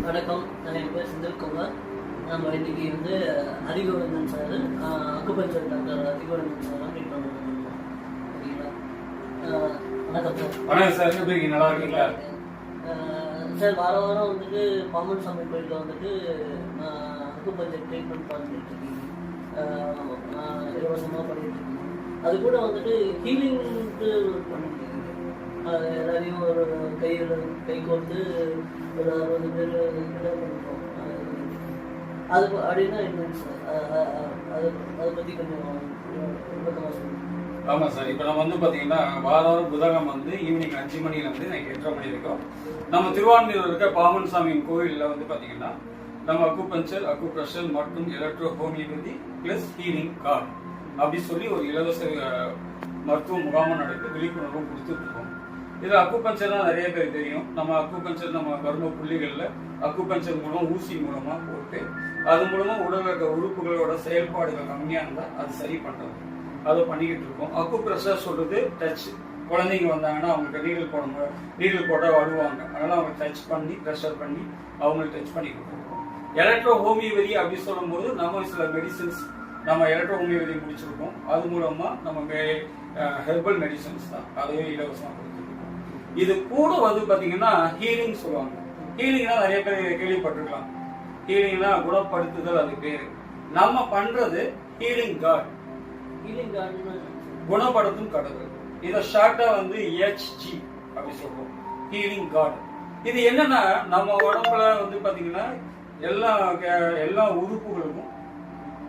வணக்கம், என் பேர் செந்தில்குமார். நம்ம இன்னைக்கு வந்து Athikorandhan sir, acupuncture doctor Athikorandhan sir meet பண்ணுவோம். ஓகேங்களா? வணக்கம் சார். வணக்கம் சார், எப்படி இருக்கீங்க? நல்லா இருக்கீங்களா சார்? வாரம் வாரம் வந்துட்டு பாம்பன் சாமி கோயிலில் வந்துட்டு அக்குபஞ்சர் ட்ரீட்மெண்ட் பண்ணிட்டு இருக்கீங்க, இலவசமாக பண்ணிட்டு இருக்கீங்க. அது கூட வந்துட்டு ஹீலிங்க்கு பண்ணிட்டு இருக்கீங்க. எல்லாரையும் ஒரு கை கோர்த்து ஒரு 60 பேர் பண்ணிப்போம். அது அப்படின்னா என்னன்னு சார், அதை பற்றி கொஞ்சம் விளக்கமாக சொல்லுங்கள். ஆமாம் சார், இப்போ நம்ம வந்து பார்த்தீங்கன்னா வாரம் புதன்கிழமை வந்து ஈவினிங் 5 மணிலேருந்து நைட் 8:30 மணி வரைக்கும் நம்ம திருவான்மையூர் இருக்க பாமன் சாமி கோயிலில் வந்து பார்த்தீங்கன்னா நம்ம அக்குபஞ்சர், அக்குப்ரெஷர் மற்றும் electro homeopathy plus healing card அப்படி சொல்லி ஒரு இலவச மருத்துவ முகாமும் நடத்தி விழிப்புணர்வும் கொடுத்துட்டு இருக்கோம். இதில் அக்குபஞ்சர் தான் நிறைய பேர் தெரியும். நம்ம அக்குபஞ்சர் நம்ம கர்ம புள்ளிகளில் அக்குபஞ்சர் மூலம் ஊசி மூலமாக போட்டு அது மூலமாக உடலில் இருக்க உறுப்புகளோட செயல்பாடுகள் கம்மியாக இருந்தால் அது சரி பண்ணுறது, அதை பண்ணிக்கிட்டு இருக்கோம். அக்குப்ரெஷர் சொல்றது டச். குழந்தைங்க வந்தாங்கன்னா அவங்களுக்கு நீடில் போடணும், நீடில் போட்டால் வருவாங்க, அதனால அவங்க டச் பண்ணி ப்ரெஷர் பண்ணி அவங்களுக்கு டச் பண்ணி கொடுத்துருக்கோம். எலக்ட்ரோ ஹோமியோபதி அப்படின்னு சொல்லும்போது நம்ம சில மெடிசின்ஸ் நம்ம எலக்ட்ரோ ஹோமியோபதி முடிச்சிருக்கோம். அது மூலமா நம்ம ஹெர்பல் மெடிசன்ஸ் தான், அதையும் இலவசமாக கொடுத்துருக்கோம். இது கூட வந்து பாத்தீங்கன்னா ஹீலிங் சொல்லுவாங்க. ஹீலிங்னா நிறைய பேர் கேள்விப்பட்டிருக்கலாம். ஹீலிங்னா குணப்படுத்துதல், அது பேரு. நம்ம பண்றது ஹீலிங் கார்டு. ஹீலிங் கார்டுன்னு குணப்படுத்தும் கடவுள். இதை ஷார்ட்டா வந்து HG அப்படி சொல்றோம், ஹீலிங் கார்டு. இது என்னன்னா நம்ம உடம்புல வந்து பாத்தீங்கன்னா எல்லா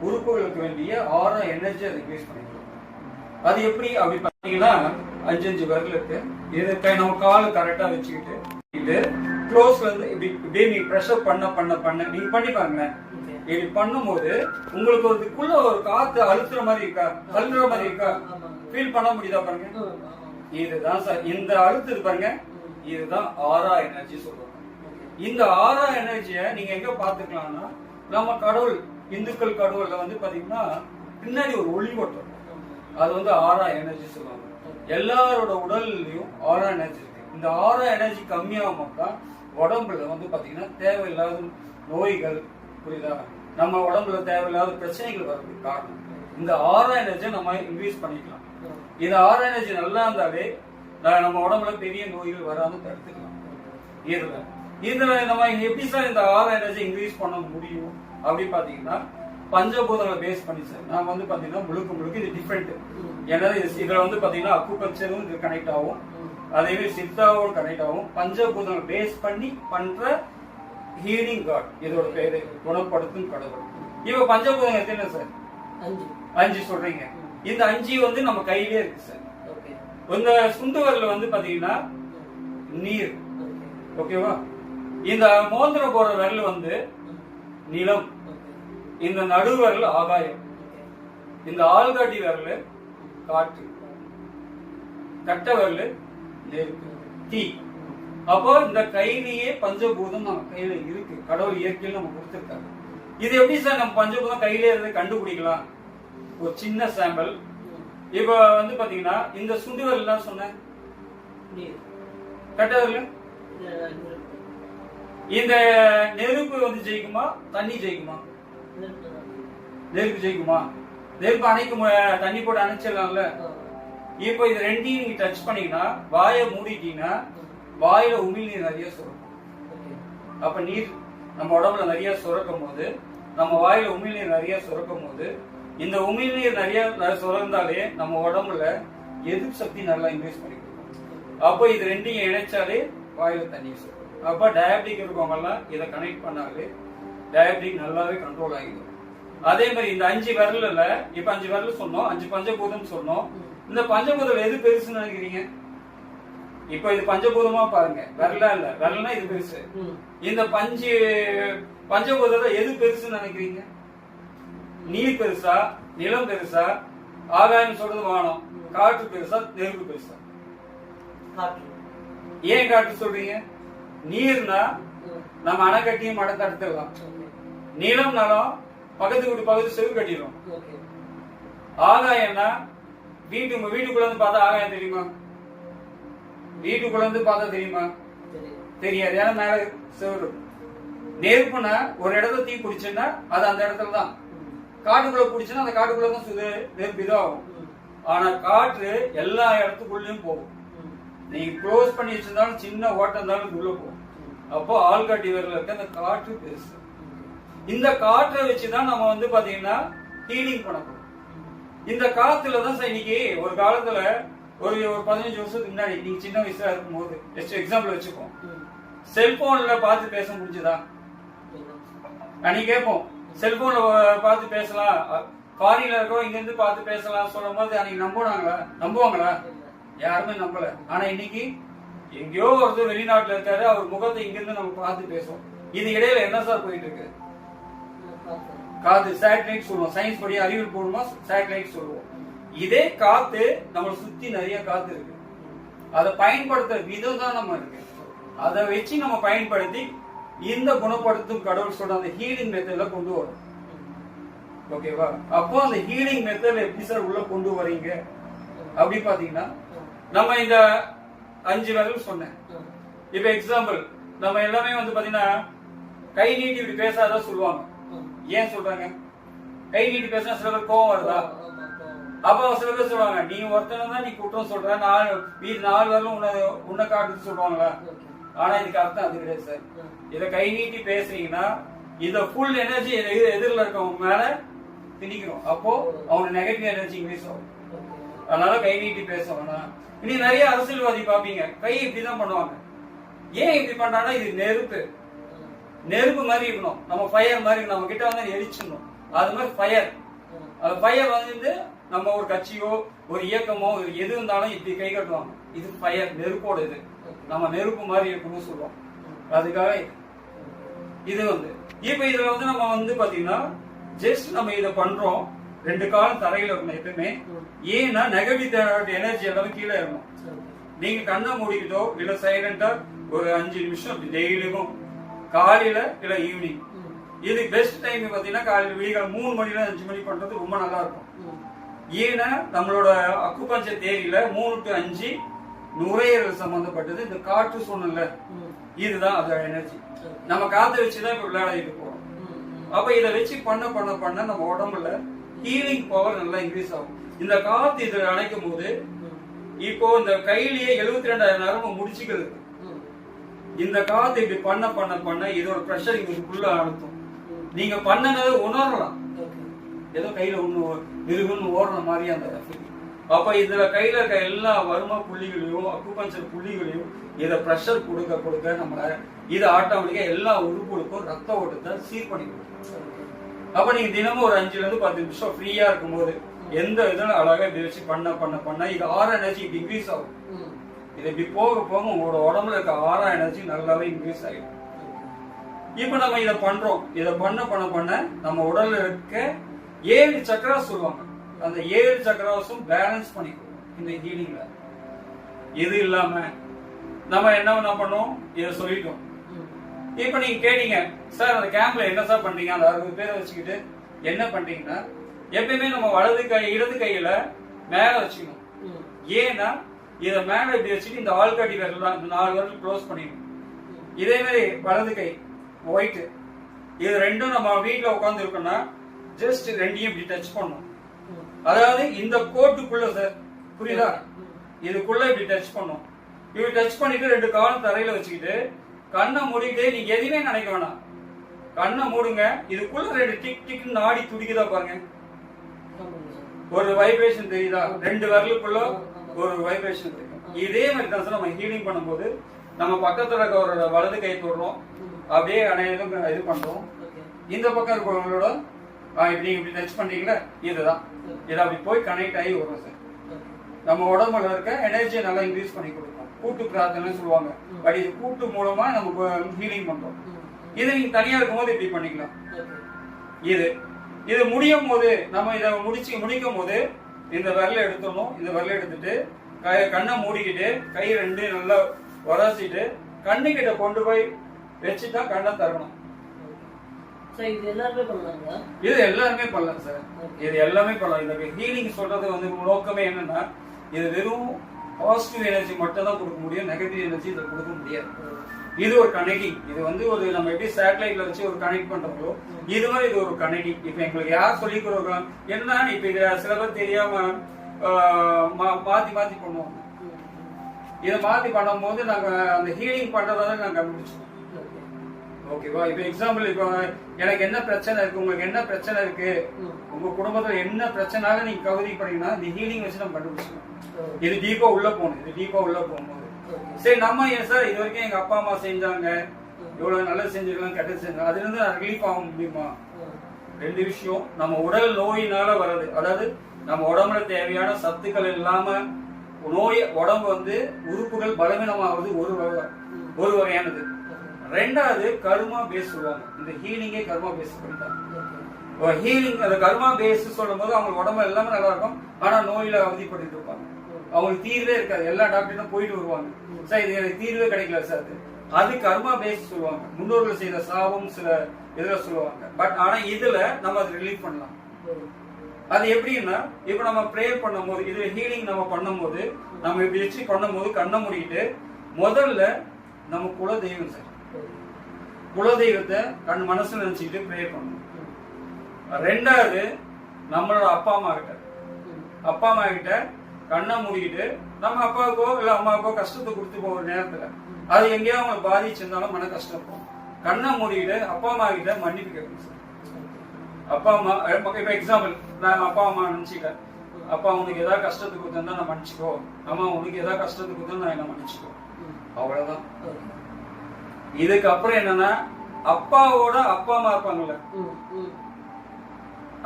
உறுப்புகளுக்கு வேண்டிய ஆரா எனர்ஜி அதை யூஸ் பண்ணிக்கலாம். அது எப்படி அப்படி பாத்தீங்கன்னா 5 விரல் இருக்கு. இது நம்ம கால் கரெக்டா வச்சுக்கிட்டு இது க்ளோஸ்ல இருந்து இப்படி நீங்க ப்ரெஷர் பண்ண நீங்க பண்ணி பாருங்களேன். இப்படி பண்ணும்போது உங்களுக்கு ஒரு காத்து அழுத்துற மாதிரி இருக்கா, தள்ளுற மாதிரி இருக்கா, ஃபீல் பண்ண முடியுதா பாருங்க. இதுதான் சார் இந்த அழுத்துது பாருங்க, இதுதான் ஆரா எனர்ஜி சொல்றோம். இந்த ஆரா எனர்ஜியை நீங்க எங்க பாத்துக்கலாம்னா நம்ம கடவுள், இந்துக்கள் கடவுள்ல வந்து பாத்தீங்கன்னா பின்னாடி ஒரு ஒளி ஓட்டம், அது வந்து ஆரா எனர்ஜி சொல்லுவாங்க. எல்லாரோட உடல்லயும் ஆரா எனர்ஜி இருக்கு. இந்த ஆரா எனர்ஜி கம்மியாகும் தான் உடம்புல வந்து பாத்தீங்கன்னா தேவையில்லாத நோய்கள், புரியுதா, நம்ம உடம்புல தேவையில்லாத பிரச்சனைகள் வர்றதுக்கு காரணம். இந்த ஆரா எனர்ஜியை நம்ம இன்க்ரீஸ் பண்ணிக்கலாம். இந்த ஆரா எனர்ஜி நல்லா இருந்தாலே நம்ம உடம்புல பெரிய நோய்கள் வராம தடுத்துக்கலாம். இதுல நம்ம எப்படி சார் இந்த ஆரா எனர்ஜி இன்க்ரீஸ் பண்ண முடியும் அப்படி பாத்தீங்கன்னா பஞ்சபூதங்களை பேஸ் பண்ணி சார் நான் வந்து பாத்தீங்கன்னா முழுக்க இது டிஃபரெண்ட். ஏன்னா இதுல வந்து பாத்தீங்கன்னா அக்குபஞ்சரும் இது கனெக்ட் ஆகும், அதே மாதிரி சித்தாவும் கனெக்ட் ஆகும். பஞ்சபூதங்களை பேஸ் பண்ணி பண்ற ஹீலிங் கார்டு, இதோட பேரு குணப்படுத்தும் கடவுள். இப்ப பஞ்சபூதம் எத்தனை சார்? 5 சொல்றீங்க. இந்த 5 வந்து நம்ம கையிலே இருக்கு சார். இந்த சுண்டு வரல வந்து பாத்தீங்கன்னா நீர், ஓகேவா. இந்த மோந்திர போற விரல் வந்து நிலம், இந்த நடு விரல் ஆகாயம், இந்த ஆள்காட்டி விரல் காற்று, கட்ட விரல் நெருப்பு, தீ. அப்போ இந்த கையிலேயே பஞ்சபூதம் நம்ம கையில இருக்கு, கடவுள் இயற்கையில் நம்ம கொடுத்திருக்காரு. இது எப்படி சார் நம்ம பஞ்சபூதம் கையிலே இருந்து கண்டுபிடிக்கலாம்? ஒரு சின்ன சாம்பிள். இப்ப வந்து பாத்தீங்கன்னா இந்த சுண்டு விரல் சொன்ன கட்ட விரல், இந்த நெருப்பு வந்து ஜெயிக்குமா, தண்ணி ஜெயிக்குமா? நெருப்பு ஜெயிக்குமா? நெருப்பு அணைக்கும், தண்ணி போட்டு அணைச்சிடலாம்ல. இப்போ இது ரெண்டையும் நீங்க டச் பண்ணீங்கன்னா, வாயை மூடிட்டீங்கன்னா வாயில உமிழ்நீர் நிறைய சுரக்கும். அப்ப நீர் நம்ம உடம்புல நிறைய சுரக்கும் போது, நம்ம வாயில உமிழ்நீர் நிறைய சுரக்கும் போது, இந்த உமிழ்நீர் நிறைய சுரந்தாலே நம்ம உடம்புல எதிர்ப்பு சக்தி நல்லா இன்க்ரீஸ் பண்ணி கொடுக்கும். அப்போ இது ரெண்டையும் இணைச்சாலே வாயில தண்ணி சுரக்கும். அப்ப டயபெட்டிக் இருக்கவங்க எல்லாம் இதை கனெக்ட் பண்ணாலே டயபெட்டிக் நல்லாவே கண்ட்ரோல் ஆகிடும். அதே மாதிரி இந்த 5 விரல்ல இப்ப 5 விரல் சொன்னோம், 5 பஞ்சபூதம் சொன்னோம். இந்த பஞ்சபூதம் எது பெருசுன்னு நினைக்கிறீங்க? இப்ப இது பஞ்சபூதமா பாருங்க, விரலா இல்ல, விரல்னா இது பெருசு. இந்த பஞ்சபூதத்தை எது பெருசுன்னு நினைக்கிறீங்க? நீர் பெருசா, நிலம் பெருசா, ஆகாயம் சொல்றது வானம், காற்று பெருசா, நெருப்பு பெருசா? ஏன் காற்று சொல்றீங்க? நீர்னா நம்ம அணை கட்டியும் மடை தடுத்துடலாம். நிலம்னாலும் பக்கத்து செவு கட்டிடும். ஆகாயம்னா வீட்டுக்குள்ள இருந்து பார்த்தா ஆகாயம் தெரியுமா? வீட்டுக்குள்ள இருந்து பார்த்தா தெரியுமா? தெரியாது. ஏன்னா மேல செவரு நெருப்புனா ஒரு இடத்துல தீ பிடிச்சுன்னா அது அந்த இடத்துல தான். காட்டுக்குள்ள பிடிச்சுன்னா அந்த காட்டுக்குள்ள தான் நெருப்பு இதாகும். ஆனா காற்று எல்லா இடத்துக்குள்ளயும் போகும். நீங்க க்ளோஸ் பண்ணி வச்சிருந்தாலும் சின்ன ஓட்டம் இருந்தாலும் உள்ள போகும். அப்போ ஆள்காட்டி விரல்ல இருக்க அந்த காற்று பெருசு. இந்த காற்றை வச்சுதான் நம்ம வந்து பாத்தீங்கன்னா ஹீலிங் பண்ண போறோம். இந்த காத்துலதான் சார் இன்னைக்கு ஒரு காலத்துல ஒரு 15 வருஷத்துக்கு முன்னாடி நீங்க சின்ன வயசுல இருக்கும் போது ஜஸ்ட் எக்ஸாம்பிள் வச்சுப்போம், செல்போன்ல பார்த்து பேச முடிஞ்சதா? அன்னைக்கு கேட்போம் செல்போன்ல பார்த்து பேசலாம், ஃபாரின்ல இருக்கோம் இங்க இருந்து பார்த்து பேசலாம் சொல்லும் போது அன்னைக்கு நம்புவாங்களா? யாருமே நம்பல. ஆனா இன்னைக்கு எங்கேயோ ஒருத்தர் வெளிநாட்டுல இருக்காரு, அவர் முகத்தை இங்க இருந்து நம்ம பார்த்து பேசுவோம். இது இடையில என்ன சார் போயிட்டு இருக்கு? காத்து, சேட்டலைட் சொல்லுவோம். சயின்ஸ் படி அறிவியல் போடுமா சேட்டலைட் சொல்லுவோம். இதே காத்து நம்மளை சுத்தி நிறைய காத்து இருக்கு. அதை பயன்படுத்துற விதம் தான் நம்ம இருக்கு. அதை வச்சு நம்ம பயன்படுத்தி இந்த குணப்படுத்தும் கடவுள் சொல்ற அந்த ஹீலிங் மெத்தட்ல கொண்டு வரும். ஓகேவா? அப்போ அந்த ஹீலிங் மெத்தட் எப்படி சார் உள்ள கொண்டு வரீங்க அப்படி பாத்தீங்கன்னா, நம்ம இந்த 5 விரல் சொன்னேன். இப்ப எக்ஸாம்பிள் நம்ம எல்லாமே வந்து பாத்தீங்கன்னா கை நீட்டி இப்படி பேசாதான் சொல்லுவாங்க. ஏன் சொல்றாங்க? கை நீட்டி பேசினா சில பேர் கோவம் வருதா? அப்ப சில பேர் சொல்லுவாங்க நீ ஒருத்தனை தான் நீ குற்றம் சொல்ற, 4 வரலும் உன்னை காட்டுன்னு சொல்லுவாங்களா? ஆனா இதுக்கு அர்த்தம் அது கிடையாது சார். இத கை நீட்டி பேசுறீங்கன்னா இத ஃபுல் எனர்ஜி எதிரில் இருக்கவங்க மேல திணிக்கிறோம். அப்போ அவனுக்கு நெகட்டிவ் எனர்ஜி இன்க்ரீஸ் ஆகும். அதனால கை நீட்டி பேசுவாங்கன்னா இனி நிறைய அரசியல்வாதி பாப்பீங்க கை இப்படிதான் பண்ணுவாங்க. ஏன் இப்படி பண்றாங்கன்னா இது நெருப்பு மாதிரி இருக்கணும், நம்ம ஃபயர் மாதிரி நம்ம கிட்ட வந்து எரிச்சிடணும். அது மாதிரி ஃபயர், அது ஃபயர் வந்து நம்ம ஒரு கட்சியோ ஒரு இயக்கமோ எது இருந்தாலும் இப்படி கை கட்டுவாங்க. இது ஃபயர், நெருப்போட இது. நம்ம நெருப்பு மாதிரி இருக்கணும்னு சொல்லுவோம். அதுக்காக இது வந்து இப்ப இதுல வந்து நம்ம வந்து பாத்தீங்கன்னா ஜஸ்ட் நம்ம இதை பண்றோம். 2 காலம் தரையில இருக்கணும் எப்பவுமே. ஏன்னா நெகட்டிவ் எனர்ஜி எல்லாமே கீழே இருக்கணும். நீங்க கண்ணை மூடிக்கிட்டோ இல்ல சைலண்டா ஒரு 5 நிமிஷம் அப்படி டெய்லியும் காலையில இல்ல ஈவினிங். இது பெஸ்ட் டைம் பாத்தீங்கன்னா காலையில விடிகாலம் 3 மணில 5 மணி பண்றது ரொம்ப நல்லா இருக்கும். ஏன்னா நம்மளோட அக்குபஞ்சர் தேரியில 3 to 5 நுரையீரல் சம்பந்தப்பட்டது. இந்த காற்று சொன்னல இதுதான் அதோட எனர்ஜி. நம்ம காத்து வச்சுதான் இப்ப விளையாடிட்டு போறோம். அப்ப இதை வச்சு பண்ண நம்ம உடம்புல ஹீலிங் பவர் நல்லா இன்க்ரீஸ் ஆகும். இந்த காத்து இதை அணைக்கும் போது இப்போ இந்த கையிலேயே 72,000 நரம்பு முடிச்சுக்கிறது. இந்த காத்து இப்படி பண்ண இதோட பிரஷர் இங்குள்ள அழுத்தும். நீங்க பண்ணனது உணரலாம், ஏதோ கையில ஒண்ணு ஓடுற மாதிரி அந்த. அப்ப இதுல கையில இருக்க எல்லா வரும புள்ளிகளையும் அக்குபஞ்சர் புள்ளிகளையும் இத பிரஷர் கொடுக்க நம்மள இது ஆட்டோமேட்டிக்கா எல்லா உறுப்புகளுக்கும் ரத்த ஓட்டத்தை சீர் பண்ணி கொடுக்கும். அப்ப நீங்க தினமும் ஒரு 5 to 10 நிமிஷம் ஃப்ரீயா இருக்கும் போது எந்த இதுல அழகா இப்படி வச்சு பண்ண இது ஆற எனர்ஜி இப்படி இன்க்ரீஸ் ஆகும். இது இப்படி போக உங்களோட உடம்புல இருக்க ஆறா எனர்ஜி நல்லாவே இன்க்ரீஸ் ஆகிடும். இப்ப நம்ம இதை பண்றோம். இதை பண்ண நம்ம உடல்ல இருக்க 7 சக்கராஸ் சொல்லுவாங்க. அந்த 7 சக்கராஸும் பேலன்ஸ் பண்ணிக்கணும் இந்த ஹீலிங்ல. இது இல்லாம நம்ம என்ன பண்ணோம் இதை சொல்லிட்டோம். இப்ப நீங்க கேட்டீங்க சார் அந்த கேம்ப்ல என்ன சார் பண்றீங்க, அந்த 60 பேரை வச்சுக்கிட்டு என்ன பண்றீங்கன்னா, எப்பயுமே நம்ம இடது கையில மேல வச்சுக்கணும். ஏன்னா இத மேல இப்படி வச்சுட்டு இந்த ஆள்காட்டி விரல் தான் இந்த 4 விரல் க்ளோஸ் பண்ணிடணும். இதே மாதிரி வலது கை ஒயிட், இது ரெண்டும் நம்ம வீட்டுல உட்கார்ந்து இருக்கோம்னா ஜஸ்ட் ரெண்டையும் இப்படி டச் பண்ணும். அதாவது இந்த கோட்டுக்குள்ள சார் புரியுதா, இதுக்குள்ள இப்படி டச் பண்ணும். இப்படி டச் பண்ணிட்டு 2 காலம் தரையில வச்சுக்கிட்டு கண்ணை மூடிட்டு நீங்க எதுவுமே நினைக்க வேணாம், கண்ணை மூடுங்க. இதுக்குள்ள 2 டிக் டிக் நாடி துடிக்குதா பாருங்க, ஒரு வைப்ரேஷன் தெரியுதா? 2 விரலுக்குள்ள ஒரு வைப்ரேஷன் இருக்கு. இதே மாதிரி தான் சார் நம்ம ஹீலிங் பண்ணும்போது நம்ம பக்கத்துல இருக்க ஒரு வலது கை தொடுறோம், அப்படியே அனைவரும் இது பண்றோம். இந்த பக்கம் இருக்கிறவங்களோட இப்படி டச் பண்றீங்களா, இதுதான் இது அப்படி போய் கனெக்ட் ஆகி வரும் சார். நம்ம உடம்புல இருக்க எனர்ஜியை நல்லா இன்க்ரீஸ் பண்ணி கொடுக்கும். கூட்டு பிரார்த்தனை சொல்லுவாங்க. பட் இது கூட்டு மூலமா நம்ம ஹீலிங் பண்றோம். இது நீங்க தனியா இருக்கும் போது இப்படி பண்ணிக்கலாம். இது முடியும் போது நம்ம இதை முடிக்கும் போது இந்த விரலை எடுத்துடணும். இந்த விரலை எடுத்துட்டு கண்ணை மூடிக்கிட்டு கை 2 நல்லா உரசிட்டு கண்ணு கிட்ட கொண்டு போய் வச்சுட்டா கண்ணை தரணும். இது எல்லாருமே பண்ணலாம். இது எல்லாருமே பண்ணலாம் சார். இது எல்லாமே பண்ணலாம். இந்த ஹீலிங் சொல்றது வந்து நோக்கமே என்னன்னா, இது வெறும் பாசிட்டிவ் எனர்ஜி மட்டும் தான் கொடுக்க முடியும், நெகட்டிவ் எனர்ஜி இதை கொடுக்க முடியாது. இது ஒரு கனெக்டிங். இது வந்து ஒரு நம்ம எப்படி சேட்டலைட்ல வச்சு ஒரு கனெக்ட் பண்றோமோ இது மாதிரி இது ஒரு கனெக்டிங். இப்ப எங்களுக்கு யார் சொல்லி கொடுக்குறாங்க என்ன, இப்ப இது சில பேர் தெரியாம மாத்தி மாத்தி பண்ணுவோம். இதை மாத்தி பண்ணும்போது நாங்க அந்த ஹீலிங் பண்றதை நாங்க கண்டுபிடிச்சோம். ஓகேவா? இப்ப எக்ஸாம்பிள், இப்ப எனக்கு என்ன பிரச்சனை இருக்கு, உங்களுக்கு என்ன பிரச்சனை இருக்கு, உங்க குடும்பத்துல என்ன பிரச்சனால நீங்க கவிதை பண்ணீங்கன்னா இந்த ஹீலிங் வச்சு நம்ம கண்டுபிடிச்சோம். இது டீப்பா உள்ள போகணும். இது டீப்பா உள்ள போகும்போது சரி நம்ம ஏன் சார் இது வரைக்கும் எங்க அப்பா அம்மா செஞ்சாங்க, இவ்வளவு நல்லது செஞ்சிருக்காங்க, கெட்டது செஞ்சாங்க, அதுல இருந்து நான் ரிலீஃப் ஆக முடியுமா? ரெண்டு விஷயம். நம்ம உடல் நோயினால வர்றது, அதாவது நம்ம உடம்புல தேவையான சத்துக்கள் இல்லாம நோய் உடம்பு வந்து உறுப்புகள் பலவீனமாவது ஒரு வகையானது. ரெண்டாவது கர்மா பேஸ் சொல்லுவாங்க. இந்த ஹீலிங்கே கர்மா பேஸ் பண்ணிட்டாங்க. ஹீலிங் அந்த கர்மா பேஸ் சொல்லும் போது அவங்க உடம்பு எல்லாமே நல்லா இருக்கும், ஆனா நோயில அவதிப்பட்டு இருப்பாங்க. அவங்களுக்கு தீர்வே இருக்காது. எல்லா டாக்டரும் போயிட்டு வருவாங்க, சார் இது எனக்கு தீர்வே கிடைக்கல சார். அது கர்மா பேஸ் சொல்லுவாங்க. முன்னோர்கள் செய்த சாபம் சில இதுல சொல்லுவாங்க. பட் ஆனா இதுல நம்ம அதை ரிலீஃப் பண்ணலாம். அது எப்படின்னா, இப்ப நம்ம ப்ரே பண்ணும் போது, இது ஹீலிங் நம்ம பண்ணும் போது, நம்ம இப்படி வச்சு பண்ணும் போது கண்ணை மூடிட்டு முதல்ல நம்ம குலதெய்வம் சார், குலதெய்வத்தை கண் மனசுல நினைச்சுக்கிட்டு ப்ரே பண்ணணும். ரெண்டாவது நம்மளோட அப்பா அம்மா கிட்ட கண்ணை மூடிக்கிட்டு நம்ம அப்பாவுக்கோ இல்ல அம்மாவுக்கோ கஷ்டத்தை கொடுத்து போகிற நேரத்துல அது எங்கேயோ அவங்க பாதிச்சிருந்தாலும் மன கஷ்டம் போகும். கண்ணை மூடிக்கிட்டு அப்பா அம்மா கிட்ட மன்னிப்பு கேட்கணும் சார். அப்பா அம்மா இப்ப எக்ஸாம்பிள், நான் அப்பா அம்மா நினைச்சுக்கிறேன், அப்பா உனக்கு ஏதாவது கஷ்டத்தை கொடுத்தா நான் மன்னிச்சுக்கோ, அம்மா உனக்கு ஏதாவது கஷ்டத்தை கொடுத்தா நான் என்ன மன்னிச்சுக்கோ, அவ்வளவுதான். இதுக்கப்புறம் என்னன்னா, அப்பாவோட அப்பா அம்மா இருப்பாங்கல்ல,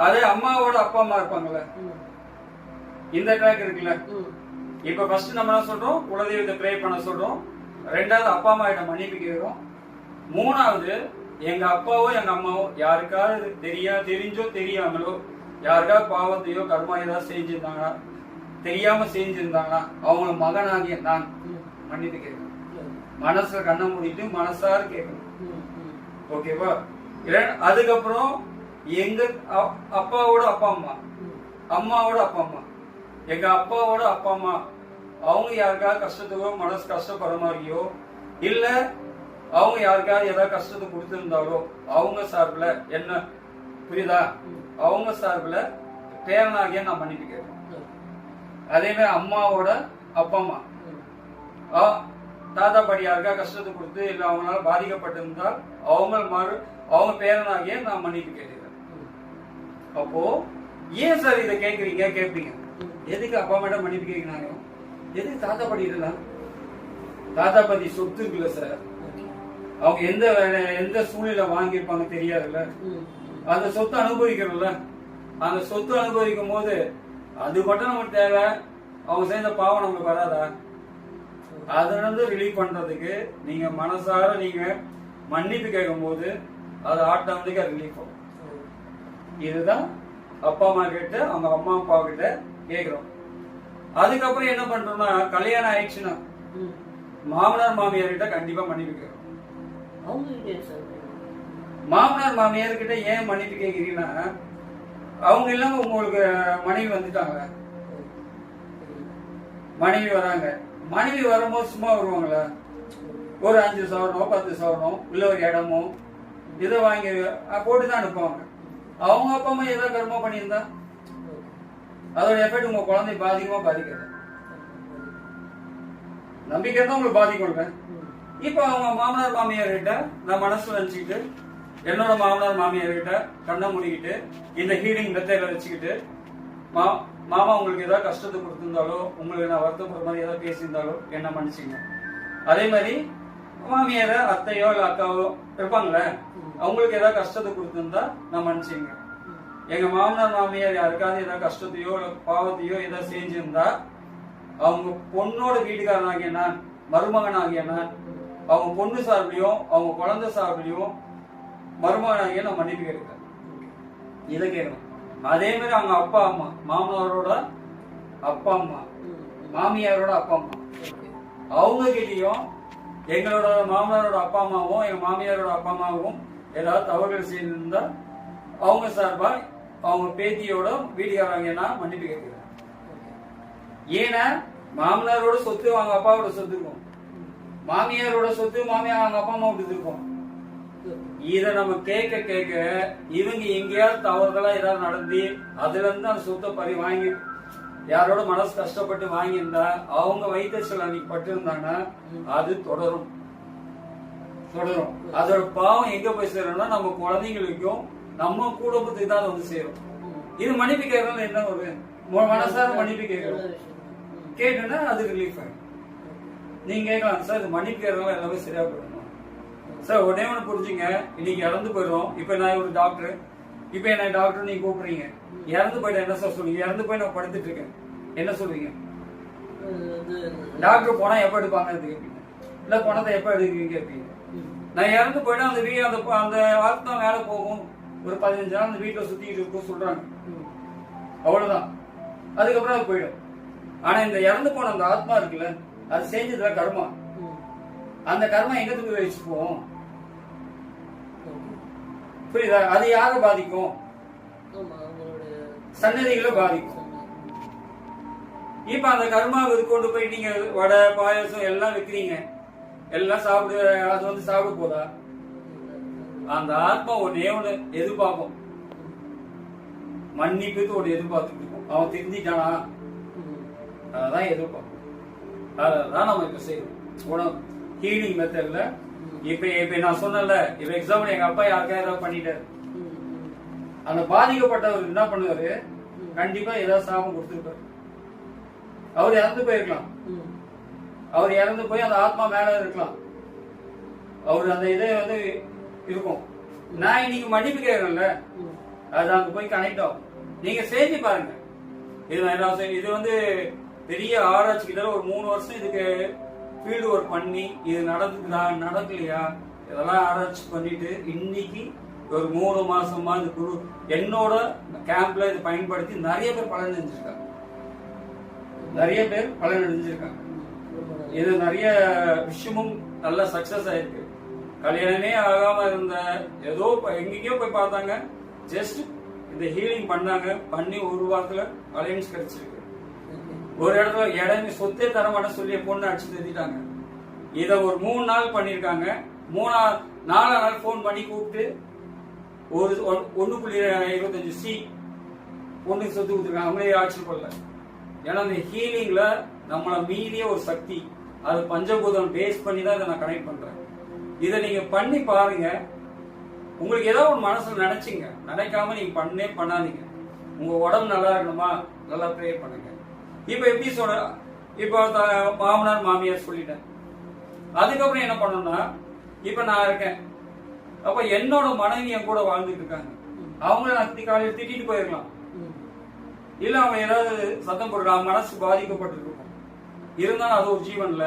அதே அம்மாவோட அப்பா அம்மா இருப்பாங்கல்ல, இந்த ட்ராக் இருக்குல்ல. இப்ப ஃபர்ஸ்ட் நம்ம என்ன சொல்றோம், குலதெய்வத்தை ப்ரே பண்ண சொல்றோம். ரெண்டாவது அப்பா அம்மா கிட்ட மன்னிப்பு கேட்கிறோம். மூணாவது எங்க அப்பாவோ எங்க அம்மாவோ யாருக்காவது தெரிஞ்சோ தெரியாமலோ யாருக்காவது பாவத்தையோ கர்மா ஏதாவது செஞ்சிருந்தாங்கன்னா, தெரியாம செஞ்சிருந்தாங்கன்னா அவங்கள மகனாகிய நான் மன்னிப்பு கேட்கணும். மனசுல கண்ணை மூடிட்டு மனசார கேட்கணும். ஓகேவா? அதுக்கப்புறம் எங்க அப்பாவோட அப்பா அம்மா, அம்மாவோட அப்பா அம்மா, எங்க அப்பாவோட அப்பா அம்மா அவங்க யாருக்காவது கஷ்டத்துக்கோ மனசு கஷ்டப்படுற மாதிரியோ இல்ல அவங்க யாருக்காவது ஏதாவது கஷ்டத்தை கொடுத்திருந்தாலோ அவங்க சார்பில் என்ன புரியுதா, அவங்க சார்பில் பேரனாகிய நான் மன்னிப்பு கேட்கிறேன். அதே மாதிரி அம்மாவோட அப்பா அம்மா, தாத்தா பாட்டி யாருக்கா கஷ்டத்தை கொடுத்து இல்ல அவங்களால பாதிக்கப்பட்டிருந்தால் அவங்க பேரனாகிய நான் மன்னிப்பு கேட்கிறேன். அப்போ ஏன் சார் இதை கேட்பீங்க, எதுக்கு அப்பா அம்மா மன்னிப்பு கேட்கிறாங்க, எதுக்கு தாத்தா பாட்டி இருக்கலாம், தாத்தா பாட்டி சொத்து இருக்குல்ல சார், அவங்க எந்த சூழ்நிலை வாங்கியிருப்பாங்க தெரியாதுல்ல, அந்த சொத்து அனுபவிக்கிறோம்ல, அந்த சொத்து அனுபவிக்கும் போது அது மட்டும் நமக்கு தேவை, அவங்க செய்த பாவம் நமக்கு வராதா? அதை ரிலீவ் பண்றதுக்கு நீங்க மனசார நீங்க மன்னிப்பு கேட்கும் போது அது ஆட்டோமேட்டிக்கா ரிலீஃப் ஆகும். இதுதான் அப்பா அம்மா கிட்ட அவங்க அம்மா அப்பா கிட்ட கேட்கிறோம். அதுக்கப்புறம் என்ன பண்றோம்னா, கல்யாணம் ஆயிடுச்சுன்னா மாமனார் மாமியார் கிட்ட கண்டிப்பா மன்னிப்பு கேட்கணும். மாமனார் மாமியார் கிட்ட ஏன் மன்னிப்பு கேட்கிறீங்கன்னா, அவங்க இல்லாம உங்களுக்கு மனைவி வந்துட்டாங்க, மனைவி வராங்க, மனைவி வரும்போது சும்மா வருவாங்களா, ஒரு 5 சவரனோ 10 சவரனோ இல்ல ஒரு இடமோ இதை வாங்கி போட்டுதான் அனுப்புவாங்க. அவங்க அப்பா அம்மா ஏதாவது கர்மம் பண்ணியிருந்தா அதோட எஃபெக்ட் உங்க குழந்தை பாதிக்குமா பாதிக்காது? நம்பிக்கை தான் உங்களுக்கு பாதிக்கும். இப்ப அவங்க மாமனார் மாமியார் கிட்ட நான் மனசுல நினைச்சுக்கிட்டு என்னோட மாமனார் மாமியார் கிட்ட கண்ணை மூடிக்கிட்டு இந்த ஹீலிங் மெத்தட்ல வச்சுக்கிட்டு, மாமா உங்களுக்கு ஏதாவது கஷ்டத்தை கொடுத்திருந்தாலோ உங்களுக்கு நான் வருத்தப்படுற மாதிரி ஏதாவது பேசியிருந்தாலோ என்ன மன்னிச்சுங்க. அதே மாதிரி மாமியார அத்தையோ இல்ல அக்காவோ இருப்பாங்களே, அவங்களுக்கு ஏதாவது கஷ்டத்தை கொடுத்திருந்தா நான் மன்னிச்சுங்க. எங்க மாமனார் மாமியார் யாருக்காவது ஏதாவது கஷ்டத்தையோ இல்ல பாவத்தையோ ஏதாவது செஞ்சிருந்தா அவங்க பொண்ணோட வீட்டுக்காரனாகிய நான், மருமகனாகிய நான், அவங்க பொண்ணு சார்பிலையும் அவங்க குழந்தை சார்பிலையும் மருமகனாகிய நான் மன்னிப்பு கேட்கிறேன். இதை கேட்கணும். அதே மாதிரி அவங்க அப்பா அம்மா, மாமனாரோட அப்பா அம்மா, மாமியாரோட அப்பா அம்மா, அவங்க கிட்டயும் எங்களோட மாமனாரோட அப்பா அம்மாவும் எங்க மாமியாரோட அப்பா அம்மாவும் ஏதாவது தவறுகள் செய்திருந்தா அவங்க சார்பா அவங்க பேத்தியோட வீட்டுக்காரங்க நான் மன்னிப்பு கேட்கிறேன். ஏன்னா மாமனாரோட சொத்து அவங்க அப்பாவோட சொத்து இருக்கும், மாமியாரோட சொத்து மாமியார் அவங்க அப்பா அம்மா விட்டு இருக்கோம். இத நம்ம கேட்க கேட்க இவங்க எங்கேயாவது தவறுதலா ஏதாவது நடந்து அதுல இருந்து அந்த சொத்தை பறி வாங்கி யாரோட மனசு கஷ்டப்பட்டு வாங்கியிருந்தா அவங்க வயிற்றுச்சல் அன்னைக்கு பட்டு இருந்தாங்கன்னா அது தொடரும். அதோட பாவம் எங்க போய் சேரும்னா நம்ம குழந்தைங்களுக்கும் நம்ம குடும்பத்துக்கு தான் வந்து சேரும். இது மன்னிப்பு கேட்கறதுல என்ன ஒரு மனசார மன்னிப்பு கேட்கணும். கேட்டுன்னா அது ரிலீஃப் ஆகும். நீங்க கேட்கலாம், சார் இது மன்னிப்பு கேட்கறதுல எல்லாமே சரியா போயிடணும் சார். உடனே ஒண்ணு புரிஞ்சுங்க, இன்னைக்கு இறந்து போயிடும். இப்ப நான் ஒரு டாக்டர், இப்ப என்ன டாக்டர் நீங்க கூப்பிடுறீங்க, இறந்து போயிட்டா என்ன சார் சொல்லுங்க? இறந்து போய் நான் படுத்துட்டு இருக்கேன், என்ன சொல்றீங்க? டாக்டர் போனா எப்ப எடுப்பாங்க கேட்பீங்க, இல்ல பணத்தை எப்ப எடுக்கிறீங்க கேட்பீங்க. நான் இறந்து போயிட்டா அந்த ஆத்மா மேல போகும், ஒரு 15 நாள் அந்த வீட்டுல சுத்திட்டு இருக்கும் சொல்றாங்க, அவ்வளவுதான். அதுக்கப்புறம் அது போயிடும். ஆனா இந்த இறந்து போன அந்த ஆத்மா இருக்குல்ல, அது செஞ்சதுல கர்மா, அந்த கர்மா எங்க போய் வச்சு போவோம்? புரியுதா? அது யார பாதிக்கும்? சன்னதிகளை பாதிக்கும். இப்ப அந்த கர்மாவுக்கு கொண்டு போய் நீங்க வடை பாயசம் எல்லாம் வைக்கிறீங்க, எல்லாம் சாப்பிடு, அது வந்து சாப்பிட போதா? அந்த ஆத்மா ஒன்னே ஒண்ணு எதிர்பார்க்கும், மன்னிப்புக்கு ஒண்ணு எதிர்பார்த்துட்டு இருக்கும். அவன் திருந்திட்டானா அதான் எதிர்பார்க்கும். அதான் நம்ம இப்ப செய்யணும் ஹீலிங் மெத்தட்ல. இப்ப நான் சொன்னல, இப்ப எக்ஸாம்பிள் எங்க அப்பா யாருக்கா ஏதாவது பண்ணிட்டாரு, அந்த பாதிக்கப்பட்டவர் என்ன பண்ணுவாரு, கண்டிப்பா ஏதாவது சாபம் கொடுத்துருப்பாரு. அவர் இறந்து போயிருக்கலாம், அவர் இறந்து போய் அந்த ஆத்மா மேல இருக்கலாம், அவர் அந்த இதை வந்து இருக்கும். நான் இன்னைக்கு மன்னிப்பு கேட்கறேன்ல, அது அங்க போய் கனெக்ட் ஆகும். நீங்க செஞ்சு பாருங்க. இது வந்து பெரிய ஆராய்ச்சி, கிட்ட ஒரு 3 வருஷம் இதுக்கு ஃபீல்டு ஒர்க் பண்ணி இது நடக்குதா நடக்கலையா இதெல்லாம் ஆராய்ச்சி பண்ணிட்டு இன்னைக்கு ஒரு 3 மாசமா இந்த குரு என்னோட கேம்ப்ல இது பயன்படுத்தி நிறைய பேர் பலன் அடைஞ்சிருக்காங்க. இது நிறைய விஷயமும் நல்ல சக்சஸ் ஆயிருக்கு. கல்யாணமே ஆகாம இருந்த ஏதோ எங்கேயோ போய் பார்த்தாங்க, ஜஸ்ட் இந்த ஹீலிங் பண்ணாங்க, பண்ணி 1 வாரத்துல அலைன்ஸ் கிடைச்சிருக்கு. ஒரு இடத்துல இடமே சொத்தே தரமான சொல்லி பொண்ணு அடிச்சு தெரிஞ்சிட்டாங்க. இத ஒரு 3 நாள் பண்ணிருக்காங்க. 4 நாள் போன் பண்ணி கூப்பிட்டு ஒரு 1.25 சி பொண்ணுக்கு சொத்து கொடுத்துருக்காங்க. அவங்களே ஆச்சரியப்படல. ஏன்னா இந்த ஹீலிங்ல நம்மள மீறிய ஒரு சக்தி, அது பஞ்சபூதம் பேஸ் பண்ணி தான் இதை நான் கனெக்ட் பண்றேன். இதை நீங்க பண்ணி பாருங்க. உங்களுக்கு ஏதாவது ஒரு மனசுல நினைச்சீங்க, நினைக்காம நீங்க பண்ணாதீங்க. உங்க உடம்பு நல்லா இருக்கணுமா, நல்லா ப்ரே பண்ணுங்க. இப்ப எப்படி சொல்ற, இப்ப மாமனார் மாமியார் சொல்லிட்டேன். அதுக்கப்புறம் என்ன பண்ணணும்னா, இப்ப நான் இருக்கேன், அப்ப என்னோட மனைவி என் கூட வாழ்ந்துட்டு இருக்காங்க. அவங்கள நான் காலையில் திட்டிட்டு போயிருக்கலாம், இல்ல அவங்க ஏதாவது சத்தம் போடுறாங்க, மனசு பாதிக்கப்பட்டிருக்கும். இருந்தாலும் அது ஒரு ஜீவன்ல.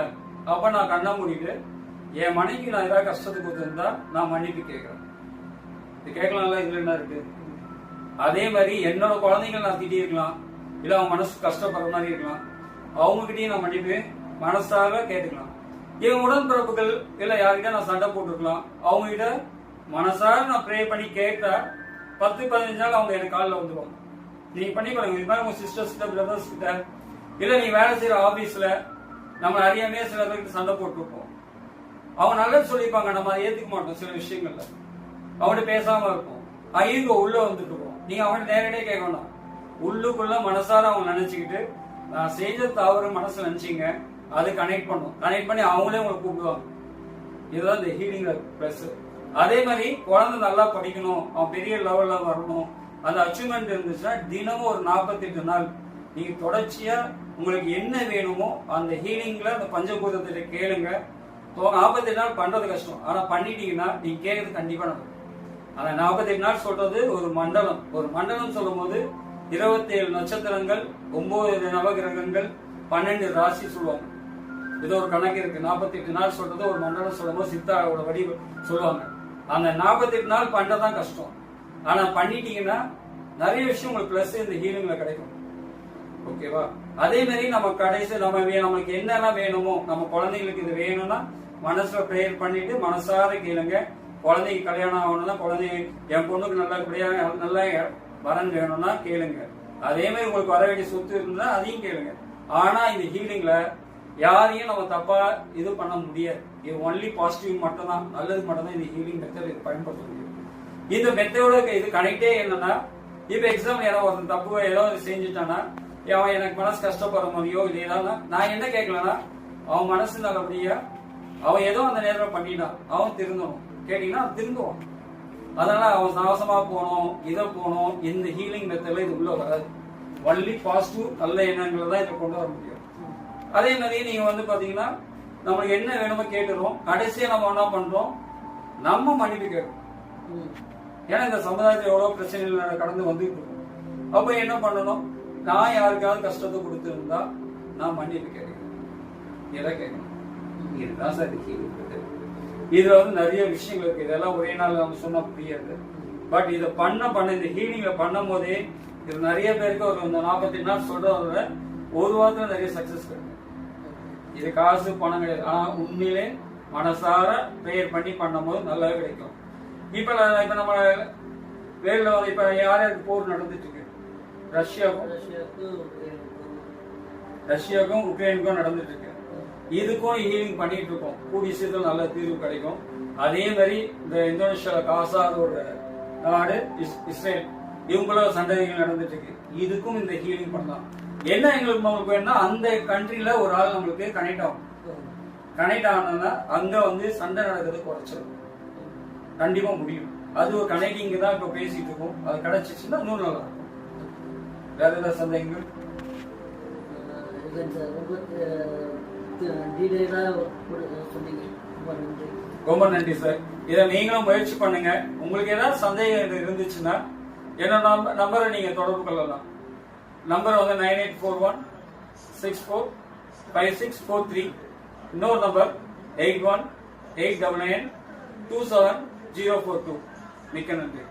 அப்ப நான் கண்ணை மூடிட்டு என் மனைவிக்கு நான் ஏதாவது கஷ்டத்துக்கு கொடுத்திருந்தா நான் மன்னிப்பு கேட்கிறேன். இது கேட்கலாம்ல, இதுல என்ன இருக்கு? அதே மாதிரி என்னோட குழந்தைங்க நான் திட்டி இருக்கலாம், இல்ல அவங்க மனசு கஷ்டப்படுற மாதிரி இருக்கலாம், அவங்க கிட்டயும் நான் மன்னிப்பு மனசாக கேட்டுக்கலாம். என் உடன்பிறப்புகள் இல்ல யார்கிட்ட நான் சண்டை போட்டுருக்கலாம், அவங்க கிட்ட மனசாக நான் ப்ரே பண்ணி கேட்டா 10-15 நாள் அவங்க எனக்கு காலில் வந்துடுவாங்க. நீங்க பண்ணி பாருங்க. இது மாதிரி உங்க சிஸ்டர்ஸ் கிட்ட, பிரதர்ஸ் கிட்ட, இல்ல நீங்க வேலை செய்யற ஆபீஸ்ல நம்ம அறியாமே சில பேருக்கு சண்டை போட்டுருப்போம். அவங்க நல்லது சொல்லியிருப்பாங்க, நம்ம அதை ஏத்துக்க மாட்டோம். சில விஷயங்கள்ல அவங்கள்ட்ட பேசாம இருப்போம், ஐயோ உள்ள வந்துட்டு இருக்கோம். நீங்க அவங்கள்ட்ட நேரடியாக கேட்க வேண்டாம், உள்ளுக்குள்ள மனசார அவங்க நினைச்சுக்கிட்டு நான் செஞ்ச தவறு மனசுல நினைச்சீங்க, அது கனெக்ட் பண்ணும். கனெக்ட் பண்ணி அவங்களே உங்களை கூப்பிடுவாங்க. இதுதான் இந்த ஹீலிங் பிளஸ். அதே மாதிரி குழந்தை நல்லா படிக்கணும், அவன் பெரிய லெவல்ல வரணும், அந்த அச்சீவ்மெண்ட் இருந்துச்சுன்னா தினமும் ஒரு 48 நாள் நீங்க தொடர்ச்சியா உங்களுக்கு என்ன வேணுமோ அந்த ஹீலிங்ல அந்த பஞ்சபூதத்திட்ட கேளுங்க. 48 நாள் பண்றது கஷ்டம், ஆனா பண்ணிட்டீங்கன்னா நீங்க கேட்கறது கண்டிப்பா நடக்கும். ஆனா 48 நாள் சொல்றது ஒரு மண்டலம். ஒரு மண்டலம் சொல்லும் போது 27 நட்சத்திரங்கள், 9 நவகிரகங்கள், 12 ராசி சொல்லுவாங்க. இது ஒரு கணக்கு இருக்கு. 48 நாள் சொல்றது ஒரு மண்டலம் சொல்லும் போது சித்தாவோட வடி சொல்லுவாங்க. அந்த 48 நாள் பண்றதுதான் கஷ்டம். ஆனா பண்ணிட்டீங்கன்னா நிறைய விஷயம் உங்களுக்கு பிளஸ் இந்த ஹீலிங்ல கிடைக்கும். ஓகேவா? அதே மாதிரி நம்ம கடைசி நம்மளுக்கு என்னெல்லாம் வேணுமோ, நம்ம குழந்தைங்களுக்கு இது வேணும்னா மனசுல பிரேயர் பண்ணிட்டு மனசார கேளுங்க. குழந்தைக்கு கல்யாணம் ஆகணும்னா, குழந்தை என் பொண்ணுக்கு நல்லா வரன் வேணும்னா கேளுங்க. அதே மாதிரி உங்களுக்கு வர வேண்டிய சொத்து இருந்தா அதையும் கேளுங்க. ஆனா இந்த ஹீலிங்ல யாரையும் நம்ம தப்பா இது பண்ண முடியாது. இது ஒன்லி பாசிட்டிவ் மட்டும்தான், நல்லது மட்டும்தான் இந்த ஹீலிங் மெத்தட் இது பயன்படுத்த முடியும். இந்த மெத்தடோட இது கனெக்டே என்னன்னா, இப்ப எக்ஸாம்பிள் ஏதோ ஒருத்தன் தப்பு ஏதோ செஞ்சுட்டானா, அவன் எனக்கு மனசு கஷ்டப்படுற மாதிரியோ இல்லை ஏதாவது, நான் என்ன கேட்கலன்னா அவன் மனசு நல்லபடியா அவன் ஏதோ அந்த நேரம் பண்ணிட்டான், அவன் திருந்தணும் கேட்டீங்கன்னா திருந்துவான். அதனால அவன் சாகசமா போனோம் இதை போனோம், இந்த ஹீலிங் மெத்தட்ல இது உள்ள வராது. ஒன்லி பாசிட்டிவ் நல்ல எண்ணங்களை தான் இதை கொண்டு வர முடியும். அதே மாதிரி நீங்க வந்து பாத்தீங்கன்னா நம்மளுக்கு என்ன வேணுமோ கேட்டுறோம், கடைசியா நம்ம என்ன பண்றோம், நம்ம மன்னிப்பு கேட்கிறோம். ஏன்னா இந்த சமுதாயத்துல எவ்வளவு பிரச்சனைகள் கடந்து வந்துட்டு இருக்கோம். அப்ப என்ன பண்ணணும், நான் யாருக்காவது கஷ்டத்தை கொடுத்திருந்தா நான் மன்னிப்பு கேட்கிறேன். எதை கேட்கணும், இதுதான் சார் ஹீலிங் மெத்தட். இதுல வந்து நிறைய விஷயங்கள் இருக்கு, இதெல்லாம் ஒரே நாள் நம்ம சொன்னா புரியாது. பட் இதை பண்ண இந்த ஹீலிங்ல பண்ணும் போதே இது நிறைய பேருக்கு ஒரு 48 நாள் சொல்றத ஒரு வாரத்துல நிறைய சக்சஸ் கிடைக்கும். இது காசு பணம் கிடையாது, ஆனா உண்மையிலே மனசார ப்ரேயர் பண்ணி பண்ணும் போது நல்லாவே கிடைக்கும். இப்ப நம்ம வேர்ல்ட்ல இப்ப யாருக்கு போர் நடந்துட்டு இருக்கு, ரஷ்யாவுக்கும் உக்ரைனுக்கும் நடந்துட்டு இருக்கு. இதுக்கும் ஹீலிங் பண்ணிட்டு இருக்கோம், கூடிய சீக்கிரம் நல்ல தீர்வு கிடைக்கும். அதே மாதிரி இந்த இந்தோனேஷியால காசாத ஒரு நாடு இஸ்ரேல், இவங்களோட சண்டைகள் நடந்துட்டு இருக்கு. இதுக்கும் இந்த ஹீலிங் பண்ணலாம். என்ன எங்களுக்கு நம்மளுக்கு வேணும்னா அந்த கண்ட்ரில ஒரு ஆள் நம்மளுக்கு கனெக்ட் ஆகும். கனெக்ட் ஆனா அங்க வந்து சண்டை நடக்கிறது குறைச்சிடும், கண்டிப்பா முடியும். அது ஒரு கனெக்டிங் தான் இப்ப பேசிட்டு இருக்கோம். அது கிடைச்சிச்சுன்னா இன்னும் நல்லா இருக்கும். வேற ஏதாவது சந்தேகங்கள்? ரொம்ப நன்றி சார். இதை நீங்களும் முயற்சி பண்ணுங்க. உங்களுக்கு ஏதாவது சந்தேகம் இருந்துச்சுன்னா என்னோட நம்பரை நீங்க தொடர்பு கொள்ளலாம். நம்பர் வந்து 9841645643. இன்னொரு நம்பர் 8189927042. மிக்க நன்றி.